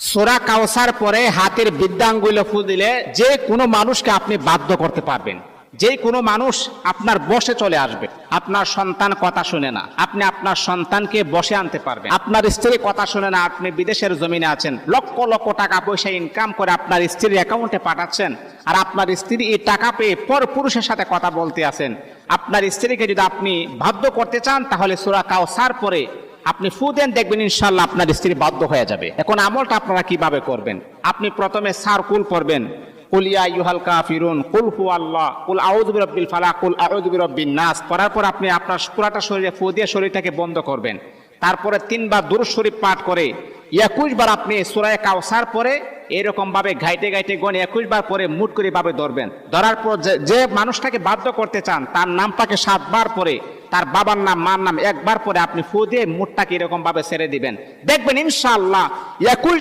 সূরা কাউসার পরে হাতের বৃদ্ধাঙ্গুলে ফু দিলে যে কোনো মানুষকে আপনি বাধ্য করতে পারবেন। যে কোনো মানুষ আপনার বসে চলে আসবে। আপনার সন্তান কথা শুনে না, আপনি আপনার সন্তানকে বসে আনতে পারবেন। আপনার স্ত্রী কথা শুনে না, আপনি বিদেশের জমিনে আছেন, লক্ষ লক্ষ টাকা পয়সা ইনকাম করে আপনার স্ত্রীর অ্যাকাউন্টে পাঠাচ্ছেন, আর আপনার স্ত্রী এই টাকা পেয়ে পর পুরুষের সাথে কথা বলতে আছেন। আপনার স্ত্রীকে যদি আপনি বাধ্য করতে চান, তাহলে সূরা কাউসার পরে আপনি ফু দেন, দেখবেন ইনশাআল্লাহ আপনার স্ত্রী বাধ্য হয়ে যাবে। এখন আমলটা আপনারা কিভাবে করবেন? আপনি প্রথমে সারকুল পড়বেন, কুল ইয়া আইয়ুহাল কাফিরুন, কুল হুয়াল্লাহ, কুল আউযু বিরাব্বিল ফালাক, কুল আউযু বিরাব্বিন নাস পড়ার পর আপনি আপনার পুরাটা শরীরে ফু দিয়ে শরীরটাকে বন্ধ করবেন। তারপরে 3 বার দুরূদ শরীফ পাঠ করে 21 বার আপনি সূরা কাউসার পরে এরকম ভাবে ঘাইটে ঘাইটে গণ 21 বার পরে মুট করে ভাবে ধরবেন। ধরার পর যে মানুষটাকে বাধ্য করতে চান তার নামটাকে 7 বার পরে, তার বাবার নাম মার নাম 1 বার পরে আপনি ফু দিয়ে মুটটাকে এরকম ভাবে ছেড়ে দিবেন। দেখবেন ইনশাআল্লাহ 21